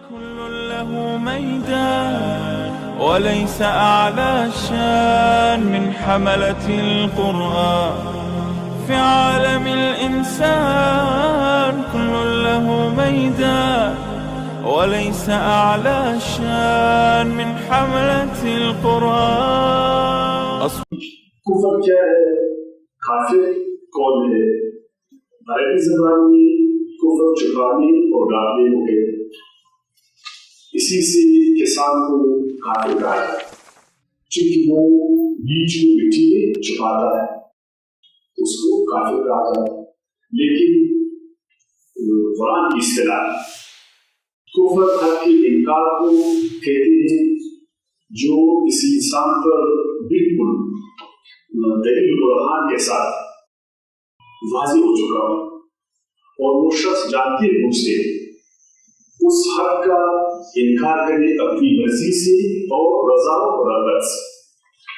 كل له ميدان وليس أعلى شان من حملة القرآن في عالم الإنسان. كل له ميدان وليس أعلى شان من حملة القرآن. کفر کیا ہے؟ کافر کون ہے؟ عربی زبان میں کفر چھپانے اور ڈالنے ہو گئے، اسی سے کسان کو کافر کہا ہے، چونکہ وہ بیج کو مٹی میں چھپاتا ہے اس کو کافر کہا جاتا ہے۔ لیکن قرآن کی اصطلاح کفر حق کے انکار کو کہتے ہیں جو کسی انسان پر بالکل دلیل برہان کے ساتھ واضح ہو چکا ہو اور وہ شخص جانتے بوجھتے اس حق کا انکار کرے اپنی مرضی سے اور رضا و رغبت سے،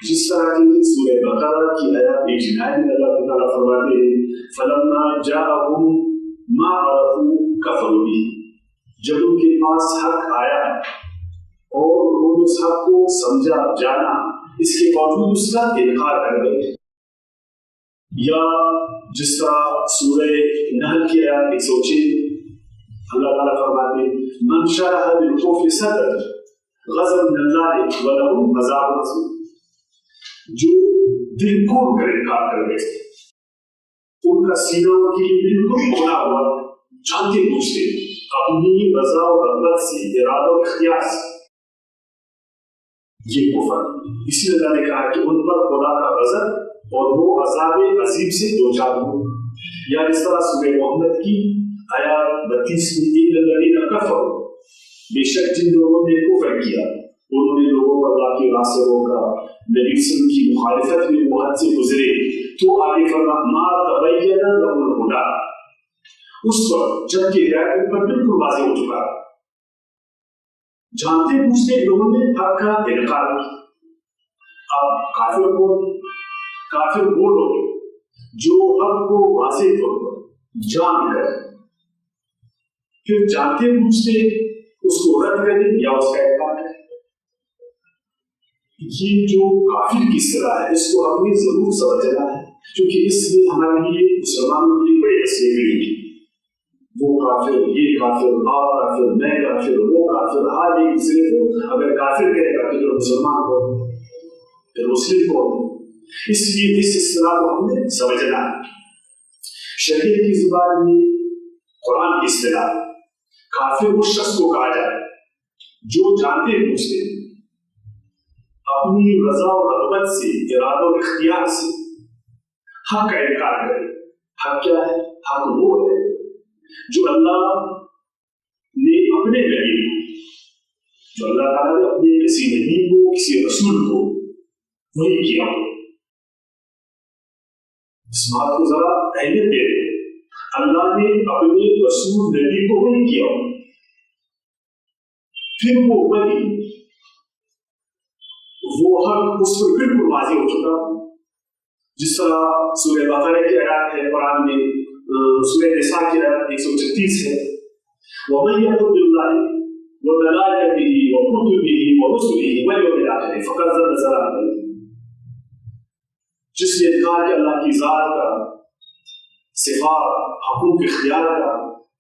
جس طرح کی سورہ بقرہ کی آیات 89 میں اللہ تعالیٰ فرماتے ہیں فَلَمَّا جَاءَهُم مَا عَرَفُوا كَفَرُوا بِهِ، جب ان کے پاس حق آیا اور انہوں نے اس حق کو سمجھا جانا، اس کے باوجود اس کا انکار کر گئے۔ یا جس طرح سورہ نحل کی آیات 106 اللہ تعالیٰ فرماتے ہیں من شرح بالکفر صدر غضب من اللہ ولہم عذاب عظیم، جو دل کھول کر انکار کر گئے، ان کا سینہ کے لیے بالکل کھلا ہوا، جانتے بوجھتے اپنی رضا و رغبت سے، ارادہ و اختیار سے، یہ کفر۔ اسی لیے اللہ نے کہا کہ ان پر خدا کا غضب اور وہ عذاب عظیم سے دوچار ہو۔ یا اس طرح سورہ محمد کی آیات 32 میں ان الذین کفروا، بے شک جن لوگوں نے کفر کیا، انہوں نے لوگوں کو اللہ کی راہ سے روکا، نبی صلی اللہ علیہ وسلم کی مخالفت میں وہ حد سے گزرے، تو آگے فرما ما تبین لهم الهدی، اس وقت جبکہ ہدایت ان پر بالکل واضح ہو چکا، جانتے بوجھتے لوگوں نے حق کا انکار کیا۔ اب کافر وہ لوگ جو حق کو واضح طور پر جان کر پھر جانتے بوجھتے اس کو رد کریں یا اس کا انکار کریں۔ یہ جو کافر کی اصطلاح ہے اس کو ہم نے ضرور سمجھنا ہے، کیونکہ اس میں ہمارے لیے مسلمانوں کے لیے بڑے ایسے ملی وہ کافر، یہ کافر، آپ کافر، میں کافر، وہ کافر، ہر ایک دوسرے کو اگر کافر کہے گا تو مسلمان کو پھر مسلم کو، اس لیے اس اصطلاح کو ہم نے سمجھنا ہے۔ شریعت کی زبان میں قرآن کی اصطلاح کافر اس شخص کو کہا جائے جو جانتے بوجھتے اپنی رضا و رغبت سے، ارادہ و اختیار سے حق کا انکار کرے۔ حق کیا ہے؟ حق وہ ہے جو اللہ نے اپنے نبی کو، جو اللہ تعالیٰ نے اپنے کسی نبی کو، کسی رسول کو وہی کیا ہو۔ اس بات کو ذرا اہمیت دے دیں، اللہ نے اپنے رسول نبی کو وہی کیا ہو، پھر وہ وہی وہ حق اس پر بالکل واضح ہو چکا، جس طرح سورہ بقرہ کی آیات ہے قرآن میں، سورہ نساء کی آیات 136 ہے وَمَن يَكْفُرْ بِاللَّهِ وَمَلَائِكَتِهِ وَكُتُبِهِ وَرُسُلِهِ وَالْيَوْمِ الْآخِرِ فَقَدْ ضَلَّ ضَلَالًا بَعِيدًا، جس نے انکار کیا اللہ کی ذات کا، صفات، حقوق اختیار کا،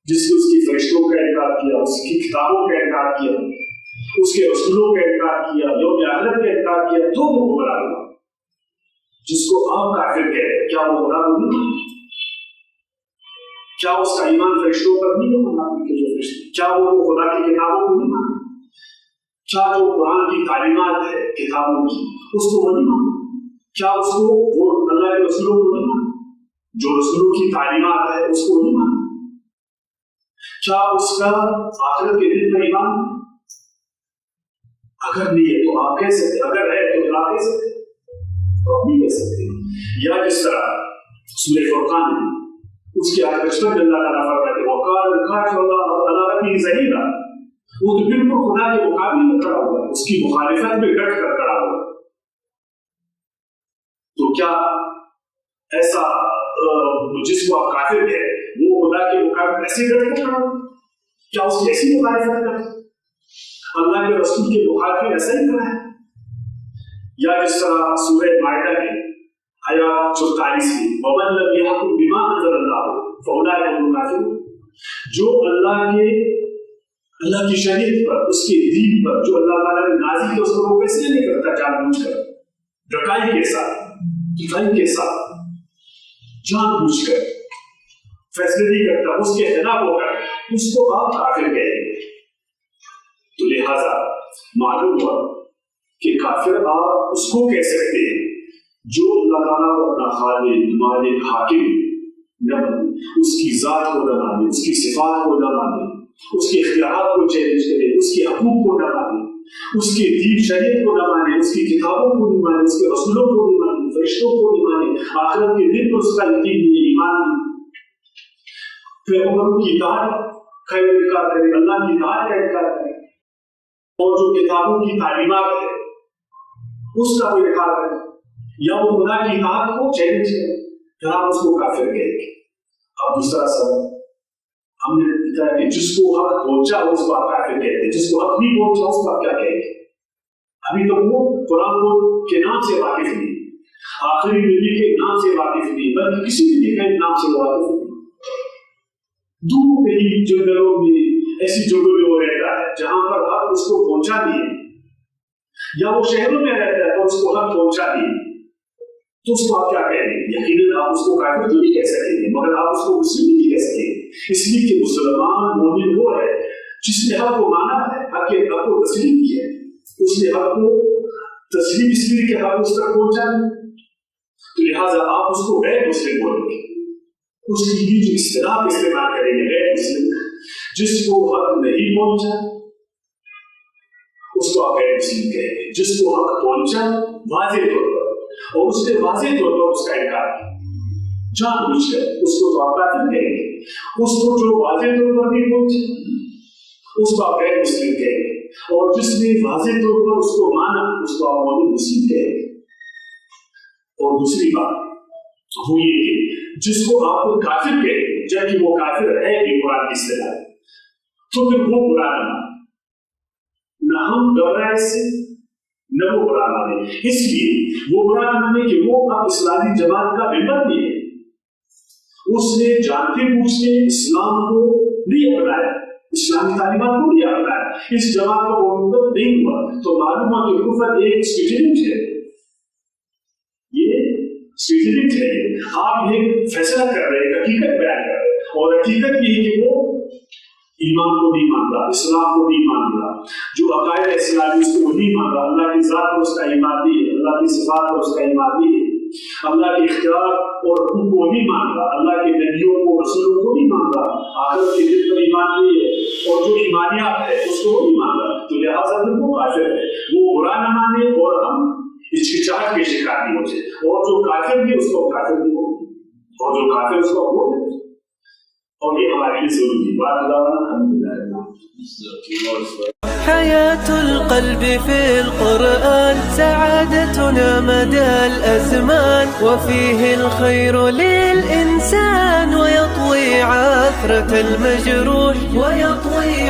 جس نے اس کی فرشتوں کا انکار کیا، اس کی کتابوں کا انکار کیا، اس کے رسولوں کا انکار کیا، یوم آخرت کا انکار کیا، تو وہ گمراہ ہوا۔ جس کو آپ کافر کہہ رہے کیا وہ گمراہ نہیں؟ کیا اس کا ایمان فرشتوں پر نہیں ہونا؟ کیا وہ خدا کی کتابوں کو نہیں مانا؟ کیا جو قرآن کی تعلیمات ہے کتابوں کی اس کو نہیں مانا؟ کیا اس کو وہ اللہ کے رسولوں کو نہیں مانا؟ جو رسولوں کی تعلیمات ہے اس کو نہیں مانا؟ کیا اس کا آخرت کے دن پر ایمان؟ اگر نہیں ہے تو آپ کہہ سکتے، اگر ہے تو آپ کہہ سکتے، تو آپ نہیں کہہ سکتے۔ یا جس طرح سورہ فرقان میں اس کی آیت 55 میں اللہ تعالیٰ فرماتے ہیں وَقَالَ الْكَافِرُ عَلَىٰ رَبِّهِ ظَهِيرًا، وہ تو بالکل خدا کے مقابل میں کھڑا ہوا ہے، اس کی مخالفت میں ڈٹ کر کھڑا ہوا ہے۔ تو کیا ایسا جس کو آپ کافر کہتے ہیں وہ خدا کے مقابل ایسے ڈٹ کر کھڑا ہوا؟ کیا اس کی ایسی مخالفت کرتے؟ اللہ کے رسول کے مخالفین ایسا ہی کرا ہے. یا جس طرح سورہ مائدہ میں آیات 44 میں وَمَن لَمْ يَحْكُم بِمَا أَنزَلَ اللَّهُ فَأُولَٰئِكَ هُمُ الْكَافِرُونَ, جو اللہ کی شریعت پر, اس کے دین پر جو اللہ تعالیٰ نے نازل کیا اس پر وہ فیصلے نہیں کرتا جان بوجھ کر, ڈکائی کے ساتھ جان بوجھ کر فیصلے نہیں کرتا, اس کے خلاف ہو کر, اس کو آپ کافر کہیں گے. تو لہذا معلوم ہوا کہ کافر آپ اس کو کہہ سکتے ہیں جو اللہ تعالیٰ کو اپنا خالق مالک حاکم نہ مانے, اس کی ذات کو نہ مانے, اس کی صفات کو نہ مانے, اس کے اختیارات کو چیلنج کرے, اس کے حقوق کو نہ مانے, اس کے دین شریعت کو نہ مانے, اس کی کتابوں کو نہیں مانے, اس کے رسولوں کو نہیں مانے, فرشتوں کو نہیں مانے, آخرت کے دن پر اس کا یقین نہیں, ایمان نہیں, پیغمبروں کی اطاعت کا انکار کرے, اللہ کی اطاعت کا انکار کرے, اور جو کتابوں کی تعلیمات ہے اس کا وہ انکار کرے, یا وہ خدا کی اطاعت کو چیلنج کرے, پھر آپ اس کو کافر کہیں گے. اب دوسرا سوال ہم نے بتایا کہ جس کو حق پہنچا اس کو آپ کافر کہتے ہیں, جس کو حق نہیں پہنچا اس کو آپ کیا کہیں گے. ابھی تو وہ قرآن کے نام سے واقف نہیں, آخری نبی کے نام سے واقف نہیں, بلکہ کسی بھی کے نام سے واقف نہیں. دور کہیں جنگلوں میں ایسی جگہوں میں وہ رہتا ہے جہاں پر حق اس کو پہنچا نہیں, یا وہ شہروں میں رہتا ہے تو اس کو حق پہنچا نہیں, تو اس کو آپ کیا کہیں گے. یقیناً آپ اس کو کافر تو نہیں کہہ سکیں گے, مگر آپ اس کو مسلم نہیں کہہ سکیں گے, اس لیے کہ مسلمان مومن وہ ہے جس نے حق کو مانا ہے, حق کو تسلیم کیا ہے, اس نے حق کو تسلیم اس لیے کہ حق اس تک پہنچا نہیں, تو لہٰذا آپ اس کو غیر مسلم بولیں گے. اس کے لیے جو اصطلاح استعمال کریں گے غیر مسلم, جس کو حق نہیں پہنچا اس کو آپ غیر مسلم کہیں گے, جس کو حق پہنچا واضح طور پر اور اس نے واضح طور پر اس کا انکار کیا جان بوجھ کر, اس کو تو آپ کافر کہیں گے. اس کو جو واضح طور پر نہیں پہنچا اس کو آپ غیر مسلم کہیں گے, اور جس نے واضح طور پر اس کو مانا اس کو آپ مومن مسلم کہیں گے. اور دوسری بات وہ یہ کہ جس کو آپ کافر کہیں گے جبکہ وہ کافر ہے بھی قرآن کی اصطلاح, تو پھر وہ برا نہ ہم گھبرائے سے نہ وہ برا مانے, اس لیے وہ برا مانے کہ وہ اب اسلامی جماعت کا ممبر نہیں ہے, اس نے جانتے بوجھتے اسلام کو نہیں اپنایا, اسلامی تعلیمات کو نہیں اپنایا, اس جماعت کا وہ ممبر نہیں ہوا, تو معلوم ہوا کہ کفر ایک سٹیجنٹ ہے, یہ سٹیجنٹ ہے. آپ یہ فیصلہ کر رہے ہیں, حقیقت بیان کر رہے ہیں, اور حقیقت یہ ہے کہ وہ ایمان کو نہیں مانتا, اسلام کو نہیں مانتا, جو عقائد اسلامی اس کو نہیں مانتا, اللہ کی ذات پر اس کا ایمان نہیں ہے, اللہ کی صفات پر اس کا ایمان نہیں ہے, اللہ کے اختیار اور حکم کو نہیں مانتا, اللہ کے نبیوں کو رسولوں کو نہیں مانتا, آخرت کے دن پر ایمان نہیں ہے, اور جو ایمانیات ہے اس کو نہیں مانتا, تو لہٰذا وہ کافر ہے. وہ برا نہ مانے اور ہم ہچکچاہٹ کے شکار نہیں ہوتے, اور جو کافر بھی اس کو کافر نہیں ہوتے, اور جو کافر اس کو بولتے, اور یہ ہمارے لیے ضروری بات. حياة القلب في القرآن سعادتنا مدى الأزمان, وفيه الخير للإنسان ويطوي عثرة المجروح ويطوي